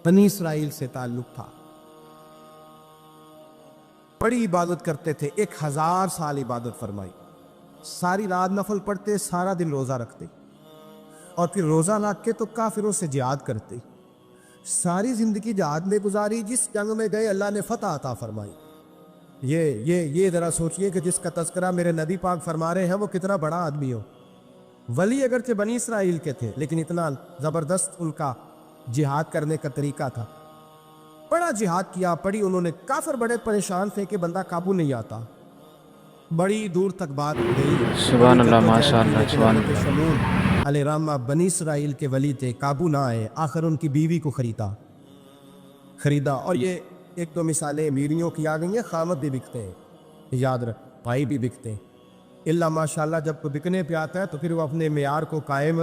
बनी इसराइल से ताल्लुक था। बड़ी इबादत करते थे, 1000 साल इबादत फरमाई, सारी रात नफल पढ़ते, सारा दिन रोज़ा रखते और फिर रोज़ा रख के तो काफिरों से जिहाद करते। सारी ज़िंदगी जिहाद में गुजारी, जिस जंग में गए अल्लाह ने फतह अता फरमाई। ये ज़रा सोचिए कि जिसका तस्करा मेरे नबी पाक फरमा रहे हैं वो कितना बड़ा आदमी हो। वली अगरचे बनी इसराइल के थे, लेकिन इतना ज़बरदस्त उनका जिहाद करने का तरीका था। बड़ा जिहाद किया, पड़ी उन्होंने, काफिर बड़े परेशान थे कि बंदा काबू नहीं आता। बड़ी दूर तक बात गई, सुभान अल्लाह, माशाअल्लाह, सुभान अल्लाह। शमून अलैहिर्रहमा बनी इसराइल के वली थे, काबू ना आए। आखिर उनकी बीवी को खरीदा। और ये एक दो मिसालें मीरियों की आ गई हैं, खामद भी बिकते हैं, याद रख, भाई भी बिकते हैं। इल्ला माशाअल्लाह जब कोई बिकने पे आता है तो फिर वो अपने मेयार को कायम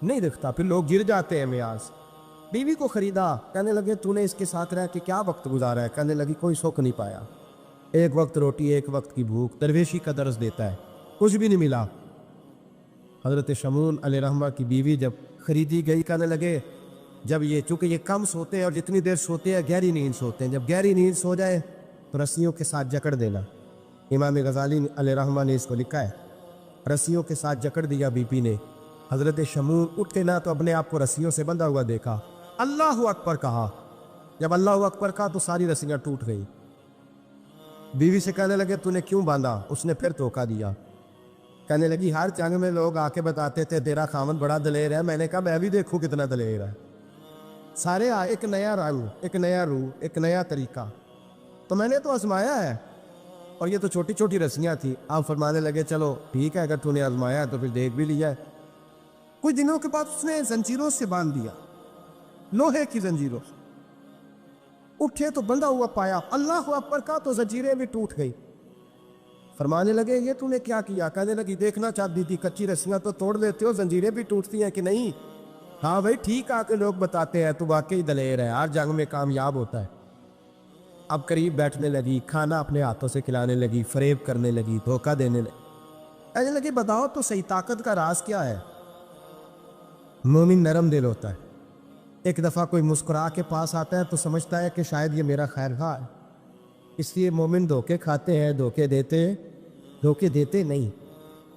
नहीं रखता, फिर लोग गिर जाते हैं मेयार से। बीवी को खरीदा, कहने लगे तूने इसके साथ रह के क्या वक्त गुजारा है? कहने लगी कोई सुख नहीं पाया, एक वक्त रोटी एक वक्त की भूख, दरवेशी का दर्ज देता है, कुछ भी नहीं मिला। हज़रत शमून अलैहिर्रहमा की बीवी जब खरीदी गई, कहने लगे जब ये, चूँकि ये कम सोते हैं और जितनी देर सोते हैं गहरी नींद सोते हैं, जब गहरी नींद सो जाए तो रस्सियों के साथ जकड़ देना। इमाम गज़ाली अलैहिर्रहमा ने इसको लिखा है, रस्सियों के साथ जकड़ दिया बीबी ने। हज़रत शमून उठे ना तो अपने आप को रस्सियों से बंधा हुआ देखा, अल्लाहु अकबर कहा। जब अल्लाहु अकबर कहा तो सारी रस्सियाँ टूट गई। बीवी से कहने लगे तूने क्यों बांधा? उसने फिर धोखा दिया। कहने लगी हर जंग में लोग आके बताते थे तेरा खामन बड़ा दलेर है। मैंने कहा मैं भी देखूं कितना दलेर है। सारे एक नया रंग, एक नया रूह, एक नया तरीका, तो मैंने तो आजमाया है। और ये तो छोटी छोटी रस्सियाँ थी। आप फरमाने लगे चलो ठीक है, अगर तूने आजमाया है तो फिर देख भी लिया है। कुछ दिनों के बाद उसने जंजीरों से बांध दिया, लोहे की जंजीरों से। उठे तो बंधा हुआ पाया, अल्लाह अकबर का तो जंजीरें भी टूट गई। फरमाने लगे ये तूने क्या किया? कहने लगी देखना चाहती थी, कच्ची रस्सियां तो तोड़ देते हो, जंजीरें भी टूटती हैं कि नहीं? हाँ भाई ठीक आके लोग बताते हैं तू वाकई दलेर है, हर जंग में कामयाब होता है। अब करीब बैठने लगी, खाना अपने हाथों से खिलाने लगी, फरेब करने लगी, धोखा देने लगी। कहने लगी बताओ तो सही ताकत का राज क्या है? मोमिन नरम दिल होता है। एक दफ़ा कोई मुस्कुरा के पास आता है तो समझता है कि शायद ये मेरा खैरखा है, इसलिए मोमिन धोखे खाते हैं, धोखे देते नहीं।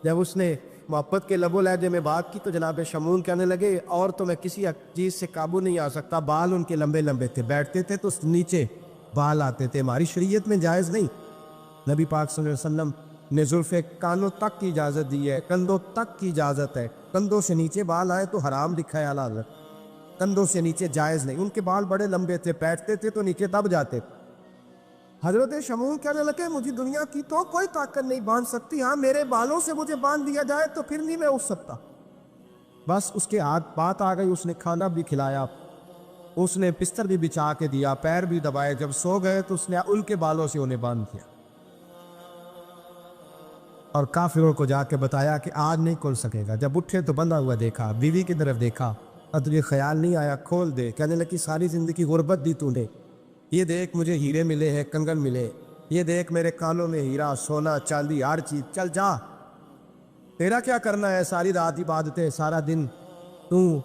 जब उसने मोहब्बत के लबो लहजे में बात की तो जनाब शमून कहने लगे और तो मैं किसी चीज़ से काबू नहीं आ सकता। बाल उनके लंबे लंबे थे, बैठते थे तो नीचे बाल आते थे, हमारी शरीयत में जायज़ नहीं। नबी पाक सल्लल्लाहु अलैहि वसल्लम ने जुल्फ़े कानों तक की इजाज़त दी है, कंधों तक की इजाज़त है। कंधों से नीचे बाल आए तो हराम दिखा है आला हज़रत, कंधों से नीचे जायज़ नहीं। उनके बाल बड़े लंबे थे, बैठते थे तो नीचे दब जाते। हजरत शमून कहने लगे मुझे दुनिया की तो कोई ताकत नहीं बांध सकती, हाँ मेरे बालों से मुझे बांध दिया जाए तो फिर नहीं मैं उठ सकता। बस उसके हाथ बात आ गई, उसने खाना भी खिलाया, उसने बिस्तर भी बिछा के दिया, पैर भी दबाए। जब सो गए तो उसने उनके बालों से उन्हें बांध दिया और काफिरों को जाके बताया कि आज नहीं खुल सकेगा। जब उठे तो बंधा हुआ देखा, बीवी की तरफ देखा, अब तुझे ख्याल नहीं आया खोल दे? कहने लगी सारी जिंदगी गुर्बत दी तूने, ये देख मुझे हीरे मिले हैं, कंगन मिले, ये देख मेरे कानों में हीरा सोना चांदी हर चीज, चल जा, तेरा क्या करना है? सारी रात इबादतें, सारा दिन तू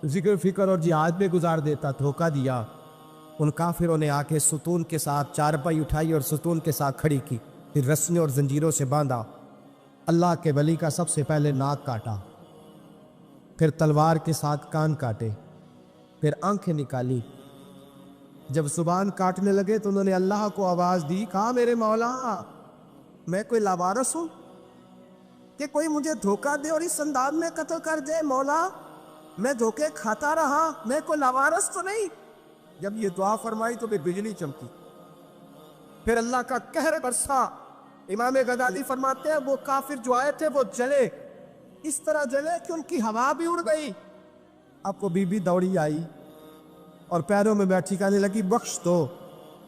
जिक्र फिक्र और जिहाद में गुजार देता। धोखा दिया। उन काफिरों ने आके सुतून के साथ चारपाई उठाई और सुतून के साथ खड़ी की, फिर रस्सियों और जंजीरों से बांधा। अल्लाह के वली का सबसे पहले नाक काटा, फिर तलवार के साथ कान काटे, फिर आंखें निकाली। जब जुबान काटने लगे तो उन्होंने अल्लाह को आवाज़ दी, कहा मेरे मौला मैं कोई लावारस हूँ कि कोई मुझे धोखा दे और इस अंदाज में कत्ल कर दे? मौला मैं धोखे खाता रहा, मैं कोई लावारस तो नहीं। जब ये दुआ फरमाई तो फिर बिजली चमकी, फिर अल्लाह का कहर बरसा। इमाम गज़ाली फरमाते हैं वो काफिर जो आए थे वो जले, इस तरह जले कि उनकी हवा भी उड़ गई। आपको बीबी दौड़ी आई और पैरों में बैठी कहने लगी बख्श दो।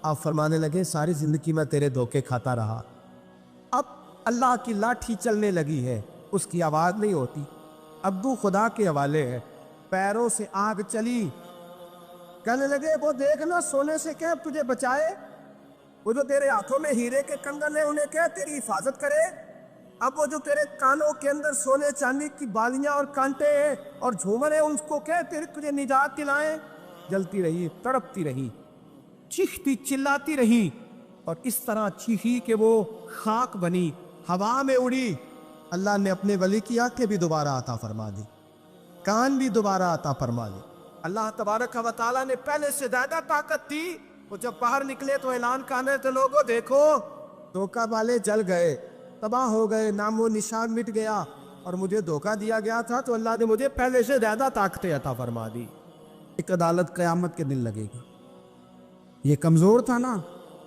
आप फरमाने लगे सारी जिंदगी मैं तेरे धोखे खाता रहा, अब अल्लाह की लाठी चलने लगी है, उसकी आवाज़ नहीं होती, अब्दू खुदा के हवाले है। पैरों से आग चली। कहने लगे वो देखना सोने से क्या तुझे बचाए, वो जो तेरे हाथों में हीरे के कंगन है उन्हें क्या तेरी हिफाजत करे, अब वो जो तेरे कानों के अंदर सोने चांदी की बालियां और कांटे हैं और झूमर है उनको क्या तेरे तुझे निजात दिलाएं। जलती रही, तड़पती रही, चीखती चिल्लाती रही, और इस तरह चीखी कि वो खाक बनी, हवा में उड़ी। अल्लाह ने अपने वली की आंखें भी दोबारा अता फरमा दी, कान भी दोबारा अता फरमा दी। अल्लाह तबारक व तआला ने पहले से ज्यादा ताकत दी। वो जब बाहर निकले तो ऐलान कर रहे थे, लोगों देखो, धोखा वाले जल गए, तबाह हो गए, नामो निशान मिट गया, और मुझे धोखा दिया गया था तो अल्लाह ने मुझे पहले से ज्यादा ताकतें अता फरमा दी। एक अदालत क़यामत के दिन लगेगी। ये कमज़ोर था ना,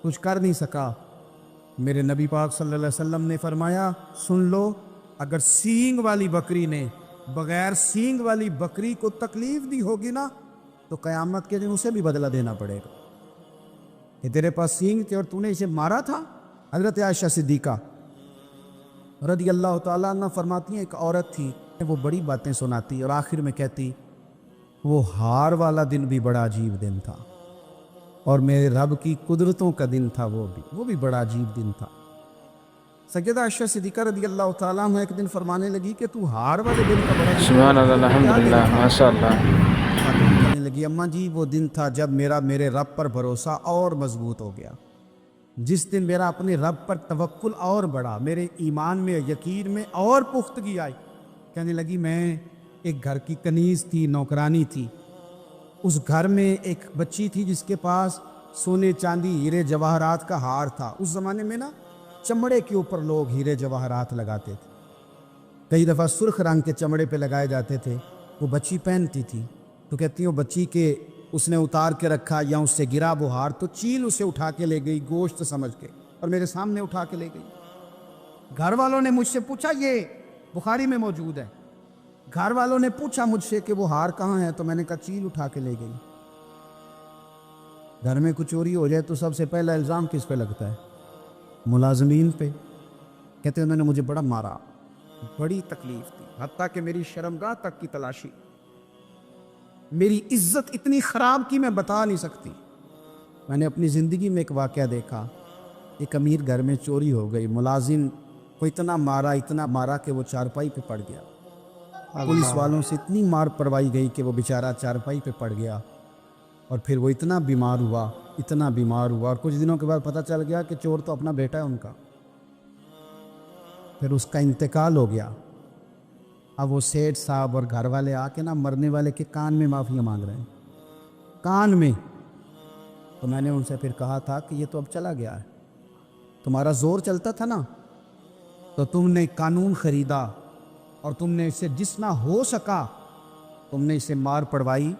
कुछ कर नहीं सका। मेरे नबी पाक सल्लल्लाहु अलैहि वसल्लम ने फरमाया, सुन लो, अगर सींग वाली बकरी ने बगैर सींग वाली बकरी को तकलीफ दी होगी ना, तो क़यामत के दिन उसे भी बदला देना पड़ेगा। कि तेरे पास सींग थे और तूने इसे मारा था। हज़रत आयशा सिद्दीक़ा रज़ी अल्लाह तआला अन्हा फरमाती हैं, एक औरत थी, वो बड़ी बातें सुनाती और आखिर में कहती, वो हार वाला दिन भी बड़ा अजीब दिन था, और मेरे रब की कुदरतों का दिन था, वो भी बड़ा अजीब दिन था। सैयदा आयशा सिद्दीक़ा रज़ी अल्लाह तआला अन्हा एक दिन फरमाने लगी कि तू हार वाले दिन का बड़ा सुभान अल्लाह, अल्हम्दुलिल्लाह, माशाअल्लाह। कहने लगी, अम्मा जी वो दिन था जब मेरे रब पर भरोसा और मजबूत हो गया, जिस दिन मेरा अपने रब पर तवक्कुल और बढ़ा, मेरे ईमान में यकीन में और पुख्तगी आई। कहने लगी, मैं एक घर की कनीज़ थी, नौकरानी थी। उस घर में एक बच्ची थी जिसके पास सोने चांदी हीरे जवाहरात का हार था। उस ज़माने में ना चमड़े के ऊपर लोग हीरे जवाहरात लगाते थे, कई दफ़ा सुर्ख रंग के चमड़े पे लगाए जाते थे। वो बच्ची पहनती थी, तो कहती है वो बच्ची के उसने उतार के रखा या उससे गिरा वो हार, तो चील उसे उठा के ले गई गोश्त समझ के, और मेरे सामने उठा के ले गई। घर वालों ने मुझसे पूछा, ये बुखारी में मौजूद है, घर वालों ने पूछा मुझसे कि वो हार कहाँ है, तो मैंने कहा चील उठा के ले गई। घर में कुछ चोरी हो जाए तो सबसे पहला इल्ज़ाम किस पे लगता है? मुलाजमीन पे। कहते उन्होंने मुझे बड़ा मारा, बड़ी तकलीफ दी, हत्ता कि मेरी शर्मगाह तक की तलाशी, मेरी इज्जत इतनी ख़राब की मैं बता नहीं सकती। मैंने अपनी ज़िंदगी में एक वाक़या देखा, एक अमीर घर में चोरी हो गई, मुलाजिम को इतना मारा कि वो चारपाई पे पड़ गया। पुलिस वालों से इतनी मार पड़वाई गई कि वो बेचारा चारपाई पे पड़ गया, और फिर वो इतना बीमार हुआ, और कुछ दिनों के बाद पता चल गया कि चोर तो अपना बेटा है उनका। फिर उसका इंतकाल हो गया। अब वो सेठ साहब और घर वाले आके ना मरने वाले के कान में माफ़ी मांग रहे हैं, कान में। तो मैंने उनसे फिर कहा था कि ये तो अब चला गया है, तुम्हारा जोर चलता था ना, तो तुमने कानून ख़रीदा और तुमने इसे जितना हो सका तुमने इसे मार पड़वाई।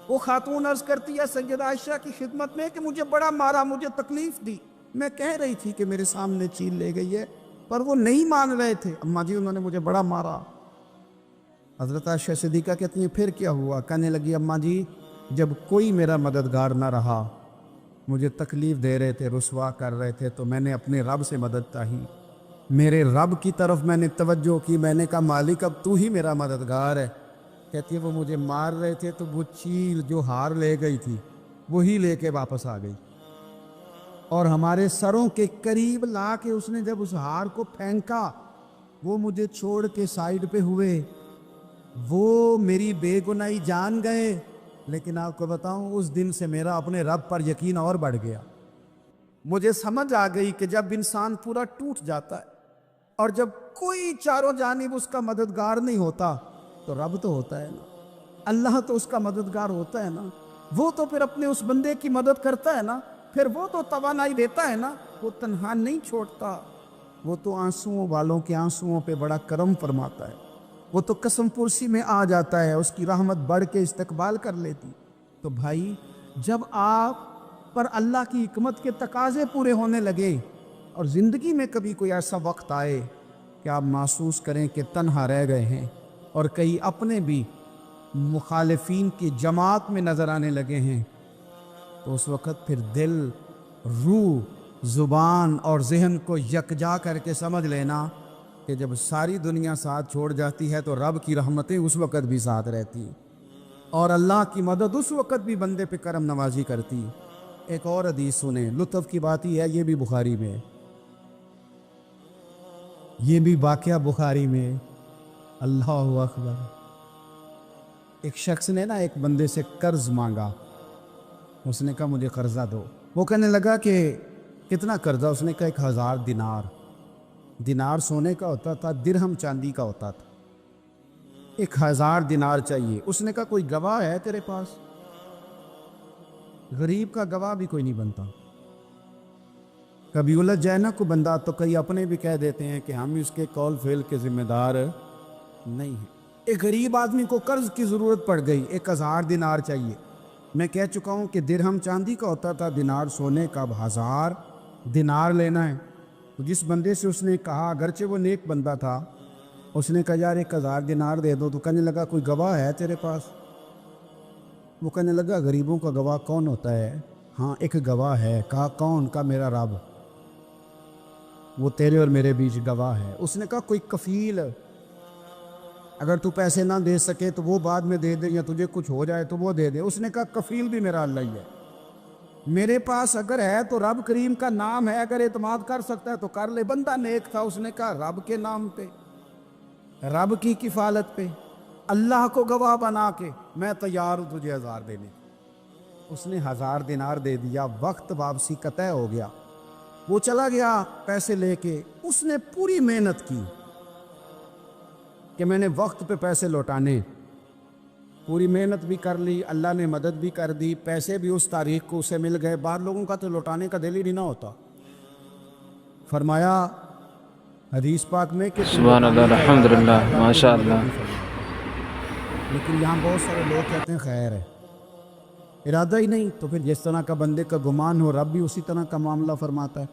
वो खातून अर्ज़ करती है सैयदा आयशा की खिदमत में कि मुझे बड़ा मारा, मुझे तकलीफ़ दी। मैं कह रही थी कि मेरे सामने चील ले गई है, पर वो नहीं मान रहे थे। अम्मा जी उन्होंने मुझे बड़ा मारा। हज़रत आयशा सिद्दीक़ा कहती हैं, फिर क्या हुआ? कहने लगी, अम्मा जी जब कोई मेरा मददगार ना रहा, मुझे तकलीफ़ दे रहे थे, रुसवा कर रहे थे, तो मैंने अपने रब से मदद चाही, मेरे रब की तरफ मैंने तवज्जो की। मैंने कहा, मालिक अब तू ही मेरा मददगार है। कहती है, वो मुझे मार रहे थे तो वो चील जो हार ले गई थी वही लेके वापस आ गई, और हमारे सरों के करीब ला के उसने जब उस हार को फेंका, वो मुझे छोड़ के साइड पे हुए। वो मेरी बेगुनाही जान गए, लेकिन आपको बताऊं उस दिन से मेरा अपने रब पर यकीन और बढ़ गया। मुझे समझ आ गई कि जब इंसान पूरा टूट जाता है और जब कोई चारों जानिब उसका मददगार नहीं होता, तो रब तो होता है ना, अल्लाह तो उसका मददगार होता है ना, वो तो फिर अपने उस बंदे की मदद करता है ना, फिर वो तो तवानाई देता है ना, वो तन्हा नहीं छोड़ता, वो तो आंसुओं वालों के आंसुओं पे बड़ा करम फरमाता है, वो तो कसम पुरसी में आ जाता है, उसकी रहमत बढ़ के इस्तकबाल कर लेती। तो भाई जब आप पर अल्लाह की हिकमत के तकाजे पूरे होने लगे और ज़िंदगी में कभी कोई ऐसा वक्त आए कि आप महसूस करें कि तन्हा रह गए हैं और कई अपने भी मुखालिफीन की जमात में नज़र आने लगे हैं, तो उस वक़्त फिर दिल, रूह, ज़ुबान और ज़हन को यकजा करके समझ लेना कि जब सारी दुनिया साथ छोड़ जाती है तो रब की रहमतें उस वक़्त भी साथ रहती और अल्लाह की मदद उस वक़्त भी बंदे पे करम नवाजी करती। एक और हदीस सुने, लुत्फ़ की बात ही है, ये भी बुखारी में है, ये भी वाक़या बुखारी में। अल्लाहु अकबर। एक शख्स ने ना एक बंदे से कर्ज मांगा, اس نے کہا مجھے قرضہ دو. وہ کہنے لگا کہ کتنا قرضہ؟ اس نے کہا 1000 دینار. دینار سونے کا ہوتا تھا، درہم چاندی کا ہوتا تھا. 1000 دینار چاہیے. اس نے کہا کوئی گواہ ہے تیرے پاس؟ غریب کا گواہ بھی کوئی نہیں بنتا. کبھی الجھ جائے نا کوئی بندہ تو کئی اپنے بھی کہہ دیتے ہیں کہ ہم اس کے قول فعل کے ذمہ دار نہیں ہیں. ایک غریب آدمی کو قرض کی ضرورت پڑ گئی، 1000 دینار چاہیے. میں کہہ چکا ہوں کہ درہم چاندی کا ہوتا تھا، دینار سونے کا. اب 1000 دینار لینا ہے. تو جس بندے سے اس نے کہا، اگرچہ وہ نیک بندہ تھا، اس نے کہا یار 1000 دینار دے دو. تو کہنے لگا کوئی گواہ ہے تیرے پاس؟ وہ کہنے لگا غریبوں کا گواہ کون ہوتا ہے؟ ہاں ایک گواہ ہے. کہا کون؟ کا میرا رب، وہ تیرے اور میرے بیچ گواہ ہے. اس نے کہا کوئی کفیل، اگر تو پیسے نہ دے سکے تو وہ بعد میں دے دے، یا تجھے کچھ ہو جائے تو وہ دے دے. اس نے کہا کفیل بھی میرا اللہ ہی ہے. میرے پاس اگر ہے تو رب کریم کا نام ہے، اگر اعتماد کر سکتا ہے تو کر لے. بندہ نیک تھا، اس نے کہا رب کے نام پہ، رب کی کفالت پہ، اللہ کو گواہ بنا کے میں تیار ہوں تجھے 1000 دینے. اس نے 1000 دینار دے دیا. وقت واپسی کا طے ہو گیا. وہ چلا گیا پیسے لے کے. اس نے پوری محنت کی کہ میں نے وقت پہ پیسے لوٹانے. پوری محنت بھی کر لی، اللہ نے مدد بھی کر دی، پیسے بھی اس تاریخ کو اسے مل گئے. بعض لوگوں کا تو لوٹانے کا دل ہی نہیں ہوتا. فرمایا حدیث پاک میں کہ سبحان اللہ، الحمدللہ، ماشاء اللہ. لیکن یہاں بہت سارے لوگ کہتے ہیں خیر ہے، ارادہ ہی نہیں. تو پھر جس طرح کا بندے کا گمان ہو، رب بھی اسی طرح کا معاملہ فرماتا ہے.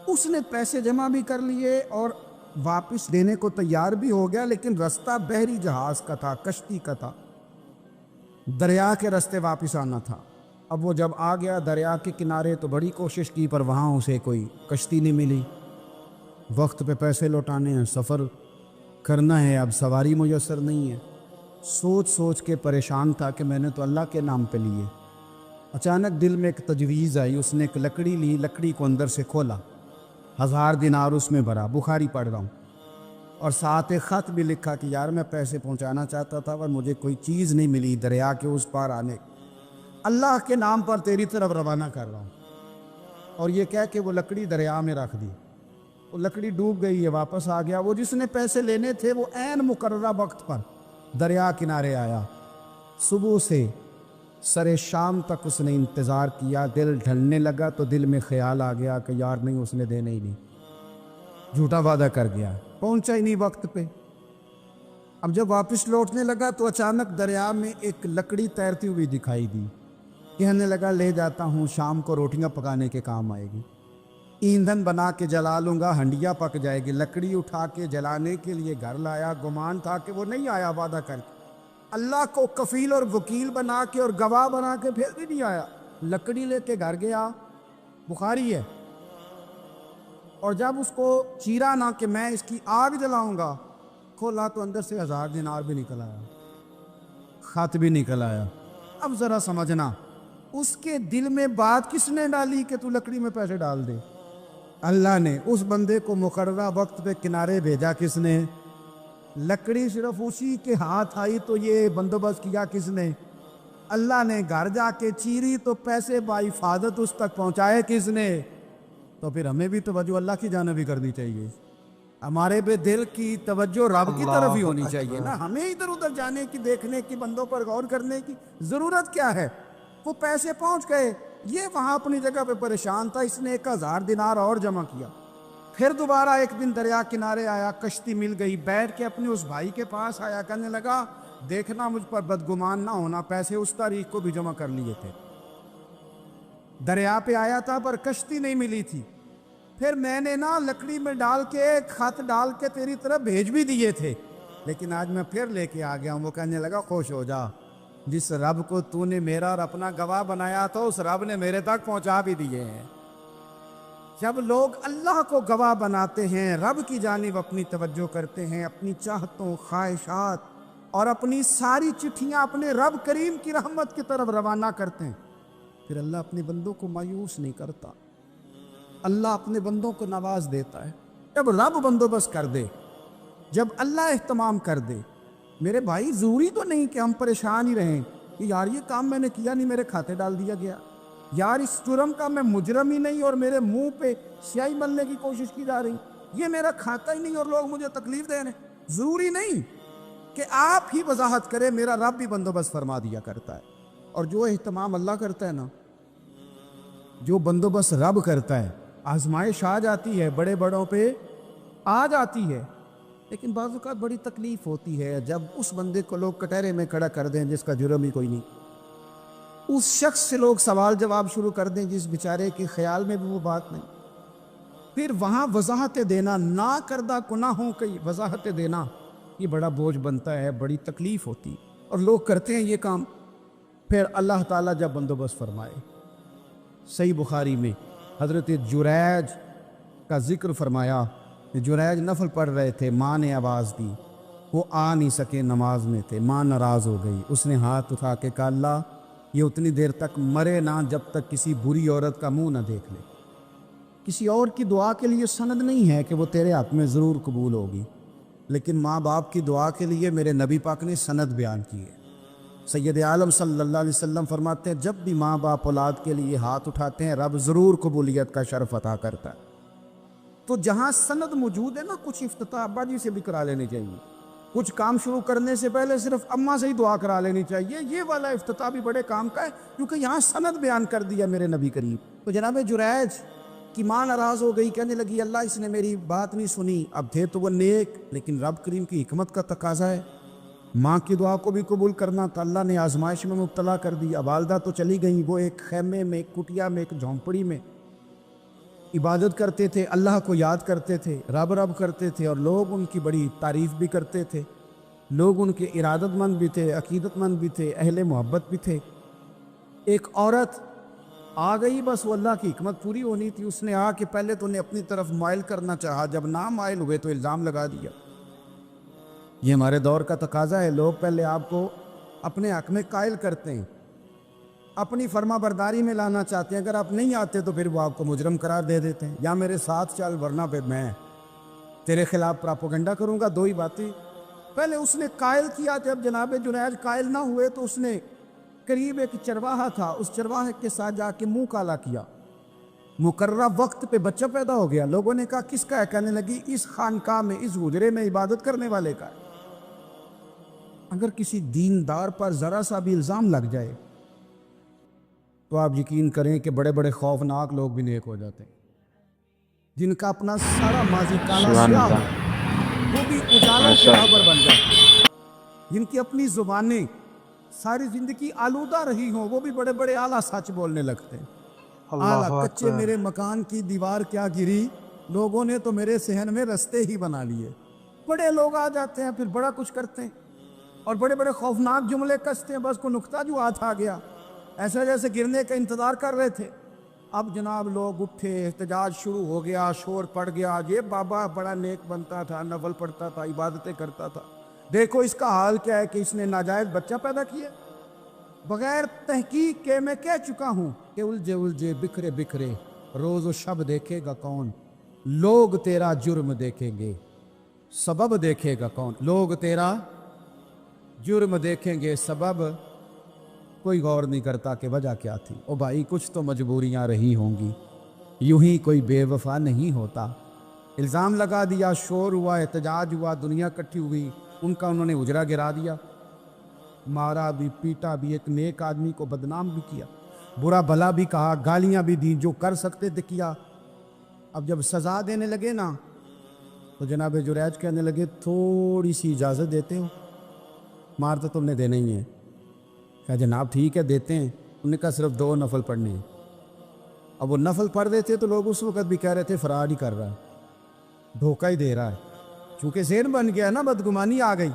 اس نے پیسے جمع بھی کر لیے اور واپس دینے کو تیار بھی ہو گیا، لیکن رستہ بحری جہاز کا تھا، کشتی کا تھا، دریا کے راستے واپس آنا تھا. اب وہ جب آ گیا دریا کے کنارے تو بڑی کوشش کی، پر وہاں اسے کوئی کشتی نہیں ملی. وقت پہ پیسے لوٹانے ہیں، سفر کرنا ہے، اب سواری میسر نہیں ہے. سوچ سوچ کے پریشان تھا کہ میں نے تو اللہ کے نام پہ لیے. اچانک دل میں ایک تجویز آئی. اس نے ایک لکڑی لی، لکڑی کو اندر سے کھولا، 1000 دینار اس میں بھرا. بخاری پڑھ رہا ہوں. اور ساتھ ایک خط بھی لکھا کہ یار میں پیسے پہنچانا چاہتا تھا پر مجھے کوئی چیز نہیں ملی دریا کے اس پار آنے، اللہ کے نام پر تیری طرف روانہ کر رہا ہوں. اور یہ کہہ کے وہ لکڑی دریا میں رکھ دی. وہ لکڑی ڈوب گئی ہے. واپس آ گیا. وہ جس نے پیسے لینے تھے وہ عین مقررہ وقت پر دریا کنارے آیا. صبح سے سر شام تک اس نے انتظار کیا. دل ڈھلنے لگا تو دل میں خیال آ گیا کہ یار نہیں، اس نے دینے ہی نہیں، جھوٹا وعدہ کر گیا، پہنچا ہی نہیں وقت پہ. اب جب واپس لوٹنے لگا تو اچانک دریا میں ایک لکڑی تیرتی ہوئی دکھائی دی. کہنے لگا لے جاتا ہوں، شام کو روٹیاں پکانے کے کام آئے گی، ایندھن بنا کے جلا لوں گا، ہنڈیا پک جائے گی. لکڑی اٹھا کے جلانے کے لیے گھر لایا. گمان تھا کہ وہ نہیں آیا وعدہ کر کے. اللہ کو کفیل اور وکیل بنا کے اور گواہ بنا کے پھر بھی نہیں آیا. لکڑی لے کے گھر گیا، بخاری ہے. اور جب اس کو چیرا نہ کہ میں اس کی آگ جلاؤں گا، کھولا تو اندر سے 1000 دینار بھی نکل آیا، خط بھی نکل آیا. اب ذرا سمجھنا، اس کے دل میں بات کس نے ڈالی کہ تو لکڑی میں پیسے ڈال دے؟ اللہ نے. اس بندے کو مقررہ وقت پہ کنارے بھیجا کس نے؟ لکڑی صرف اسی کے ہاتھ آئی تو یہ بندوبست کیا کس نے؟ اللہ نے. گھر جا کے چیری تو پیسے بحفاظت اس تک پہنچائے کس نے؟ تو پھر ہمیں بھی توجہ اللہ کی جانب ہی کرنی چاہیے. ہمارے پہ دل کی توجہ رب کی طرف ہی ہونی چاہیے نا. ہمیں ادھر ادھر جانے کی، دیکھنے کی، بندوں پر غور کرنے کی ضرورت کیا ہے؟ وہ پیسے پہنچ گئے. یہ وہاں اپنی جگہ پہ پریشان تھا. اس نے 1000 دینار اور جمع کیا. پھر دوبارہ ایک دن دریا کنارے آیا، کشتی مل گئی. بیٹھ کے اپنے اس بھائی کے پاس آیا. کہنے لگا دیکھنا مجھ پر بدگمان نہ ہونا، پیسے اس تاریخ کو بھی جمع کر لیے تھے. دریا پہ آیا تھا پر کشتی نہیں ملی تھی. پھر میں نے نا لکڑی میں ڈال کے خط ڈال کے تیری طرف بھیج بھی دیے تھے، لیکن آج میں پھر لے کے آ گیا ہوں. وہ کہنے لگا خوش ہو جا، جس رب کو تو نے میرا اور اپنا گواہ بنایا تھا اس رب نے میرے تک پہنچا بھی دیے ہیں. جب لوگ اللہ کو گواہ بناتے ہیں، رب کی جانب اپنی توجہ کرتے ہیں، اپنی چاہتوں، خواہشات اور اپنی ساری چٹھیاں اپنے رب کریم کی رحمت کی طرف روانہ کرتے ہیں، پھر اللہ اپنے بندوں کو مایوس نہیں کرتا. اللہ اپنے بندوں کو نواز دیتا ہے. جب رب بندوبست کر دے، جب اللہ اہتمام کر دے. میرے بھائی ضروری تو نہیں کہ ہم پریشان ہی رہیں. کہ یار یہ کام میں نے کیا نہیں، میرے کھاتے ڈال دیا گیا، یار اس جرم کا میں مجرم ہی نہیں اور میرے منہ پہ سیاہی ملنے کی کوشش کی جا رہی، یہ میرا کھاتا ہی نہیں اور لوگ مجھے تکلیف دے رہے ہیں۔ ضروری نہیں کہ آپ ہی وضاحت کرے، میرا رب بھی بندوبست فرما دیا کرتا ہے۔ اور جو اہتمام اللہ کرتا ہے نا، جو بندوبست رب کرتا ہے، آزمائش آ جاتی ہے، بڑے بڑوں پہ آ جاتی ہے، لیکن بعض اوقات بڑی تکلیف ہوتی ہے جب اس بندے کو لوگ کٹہرے میں کھڑا کر دیں جس کا جرم ہی کوئی نہیں، اس شخص سے لوگ سوال جواب شروع کر دیں جس بیچارے کے خیال میں بھی وہ بات نہیں، پھر وہاں وضاحت دینا، نہ کردہ گناہوں کی وضاحت دینا، یہ بڑا بوجھ بنتا ہے، بڑی تکلیف ہوتی، اور لوگ کرتے ہیں یہ کام۔ پھر اللہ تعالیٰ جب بندوبست فرمائے، صحیح بخاری میں حضرت جریج کا ذکر فرمایا، جریج نفل پڑھ رہے تھے، ماں نے آواز دی، وہ آ نہیں سکے، نماز میں تھے، ماں ناراض ہو گئی، اس نے ہاتھ اٹھا کے کہا اللہ یہ اتنی دیر تک مرے نہ جب تک کسی بری عورت کا منہ نہ دیکھ لے۔ کسی اور کی دعا کے لیے سند نہیں ہے کہ وہ تیرے ہاتھ میں ضرور قبول ہوگی، لیکن ماں باپ کی دعا کے لیے میرے نبی پاک نے سند بیان کی ہے۔ سید عالم صلی اللہ علیہ وسلم فرماتے ہیں جب بھی ماں باپ اولاد کے لیے ہاتھ اٹھاتے ہیں رب ضرور قبولیت کا شرف عطا کرتا ہے۔ تو جہاں سند موجود ہے نا، کچھ افتتاح ابا جی سے بھی کرا لینی چاہیے، کچھ کام شروع کرنے سے پہلے صرف اماں سے ہی دعا کرا لینی چاہیے، یہ والا افتتاح بھی بڑے کام کا ہے کیونکہ یہاں سند بیان کر دیا میرے نبی کریم۔ تو جناب جریج کی ماں ناراض ہو گئی، کہنے لگی اللہ اس نے میری بات نہیں سنی، اب تھے تو وہ نیک، لیکن رب کریم کی حکمت کا تقاضا ہے، ماں کی دعا کو بھی قبول کرنا، تو اللہ نے آزمائش میں مبتلا کر دی۔ اب والدہ تو چلی گئیں، وہ ایک خیمے میں، ایک کٹیا میں، ایک جھونپڑی میں عبادت کرتے تھے، اللہ کو یاد کرتے تھے، رب رب کرتے تھے، اور لوگ ان کی بڑی تعریف بھی کرتے تھے، لوگ ان کے ارادت مند بھی تھے، عقیدت مند بھی تھے، اہل محبت بھی تھے۔ ایک عورت آ گئی، بس وہ اللہ کی حکمت پوری ہونی تھی، اس نے آ کے پہلے تو انہیں اپنی طرف مائل کرنا چاہا، جب نہ مائل ہوئے تو الزام لگا دیا۔ یہ ہمارے دور کا تقاضا ہے، لوگ پہلے آپ کو اپنے حق میں قائل کرتے ہیں، اپنی فرما برداری میں لانا چاہتے ہیں، اگر آپ نہیں آتے تو پھر وہ آپ کو مجرم قرار دے دیتے ہیں، یا میرے ساتھ چل ورنہ پہ میں تیرے خلاف پراپوگنڈا کروں گا، دو ہی باتیں۔ پہلے اس نے قائل کیا، جب جناب جنید قائل نہ ہوئے تو اس نے قریب ایک چرواہا تھا، اس چرواہے کے ساتھ جا کے منہ کالا کیا، مقررہ وقت پہ بچہ پیدا ہو گیا۔ لوگوں نے کہا کس کا ہے؟ کہنے لگی اس خانقاہ میں، اس حجرے میں عبادت کرنے والے کا ہے۔ اگر کسی دیندار پر ذرا سا بھی الزام لگ جائے تو آپ یقین کریں کہ بڑے بڑے خوفناک لوگ بھی نیک ہو جاتے ہیں، جن کا اپنا سارا ماضی کالا سبحان سیاہ اللہ، ہو، وہ بھی اجالوں کے راہبر بن جاتے ہیں، جن کی اپنی زبانیں ساری زندگی آلودہ رہی ہوں، وہ بھی بڑے بڑے اعلیٰ سچ بولنے لگتے ہیں۔ اعلیٰ کچے میرے مکان کی دیوار کیا گری، لوگوں نے تو میرے صحن میں رستے ہی بنا لیے۔ بڑے لوگ آ جاتے ہیں، پھر بڑا کچھ کرتے ہیں اور بڑے بڑے خوفناک جملے کستے ہیں، بس کو نقطہ جو ہاتھ آ گیا ایسا جیسے گرنے کا انتظار کر رہے تھے۔ اب جناب لوگ اٹھے، احتجاج شروع ہو گیا، شور پڑ گیا، یہ بابا بڑا نیک بنتا تھا، نفل پڑھتا تھا، عبادتیں کرتا تھا، دیکھو اس کا حال کیا ہے کہ اس نے ناجائز بچہ پیدا کیا۔ بغیر تحقیق کے میں کہہ چکا ہوں کہ الجھے الجھے بکھرے بکھرے روز و شب دیکھے گا کون، لوگ تیرا جرم دیکھیں گے، سبب دیکھے گا کون، لوگ تیرا جرم دیکھیں گے، سبب کوئی غور نہیں کرتا کہ وجہ کیا تھی۔ او بھائی کچھ تو مجبوریاں رہی ہوں گی، یوں ہی کوئی بے وفا نہیں ہوتا۔ الزام لگا دیا، شور ہوا، احتجاج ہوا، دنیا اکٹھی ہوئی، ان کا انہوں نے اجرا گرا دیا، مارا بھی، پیٹا بھی، ایک نیک آدمی کو بدنام بھی کیا، برا بھلا بھی کہا، گالیاں بھی دیں، جو کر سکتے تھے کیا۔ اب جب سزا دینے لگے نا تو جناب جریج کہنے لگے تھوڑی سی اجازت دیتے ہو، مار تو تم نے دینا ہی ہے۔ کہا جناب ٹھیک ہے دیتے ہیں۔ انہوں نے کہا صرف 2 نفل پڑھنے ہیں۔ اب وہ نفل پڑھ رہے تھے تو لوگ اس وقت بھی کہہ رہے تھے فرار ہی کر رہا ہے، دھوکہ ہی دے رہا ہے، چونکہ ذہن بن گیا نا، بدگمانی آ گئی۔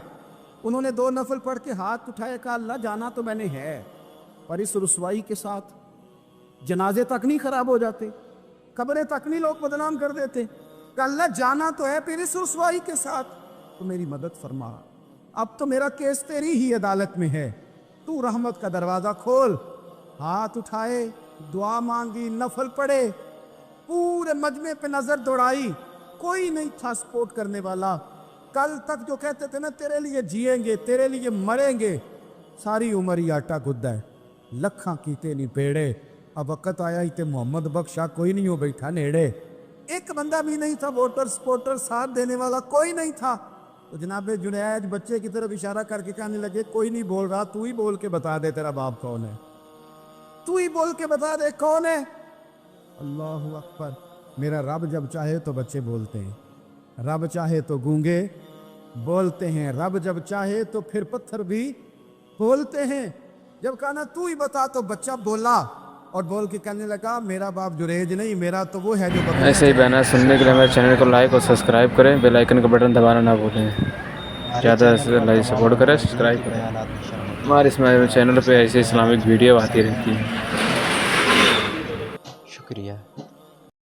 انہوں نے 2 نفل پڑھ کے ہاتھ اٹھائے، کہا اللہ جانا تو میں نے ہے، پر اس رسوائی کے ساتھ جنازے تک نہیں خراب ہو جاتے، قبریں تک نہیں لوگ بدنام کر دیتے، کہ اللہ جانا تو ہے، پھر اس رسوائی کے ساتھ تو میری مدد فرما، اب تو میرا کیس تیری ہی عدالت میں ہے، تو رحمت کا دروازہ کھول۔ ہاتھ اٹھائے، دعا مانگی، نفل پڑھے، پورے مجمع پہ نظر دوڑائی، کوئی نہیں تھا سپورٹ کرنے والا۔ کل تک جو کہتے تھے نا تیرے لیے جیئیں گے، تیرے لیے مریں گے، ਸਾਰੀ ਉਮਰ ਹੀ ਆਟਾ ਗੁੱਦਾ ਹੈ, ਲੱਖਾਂ ਕੀਤੇ ਨਹੀਂ ਪੇੜੇ, अब वक्त आया ही ते मोहम्मद बख्शा कोई नहीं हो बैठा नेड़े, एक बंदा भी नहीं था वोटर सपोर्टर साथ देने वाला कोई नहीं था। तो जनाब जुनैद बच्चे की तरफ इशारा करके कहने लगे कोई नहीं बोल रहा, तू ही बोल के बता दे तेरा बाप कौन है, तू ही बोल के बता दे कौन है। अल्लाहु अकबर। मेरा रब जब चाहे तो बच्चे बोलते हैं, रब चाहे तो गूंगे बोलते हैं, रब जब चाहे तो फिर पत्थर भी बोलते हैं। जब कहा ना तू ही बता तो बच्चा बोला और बोल के कहने लगा मेरा बाप जुरेज नहीं, मेरा तो वो है जो ऐसे ही बयान सुनने के लिए मेरे चैनल को लाइक और सब्सक्राइब करें, बेल आइकन का बटन दबाना ना भूलें। ज़्यादा से लाइक सपोर्ट करें, सब्सक्राइब करें। हमारे इस चैनल पे ऐसे इस्लामिक वीडियो आती रहती है। शुक्रिया।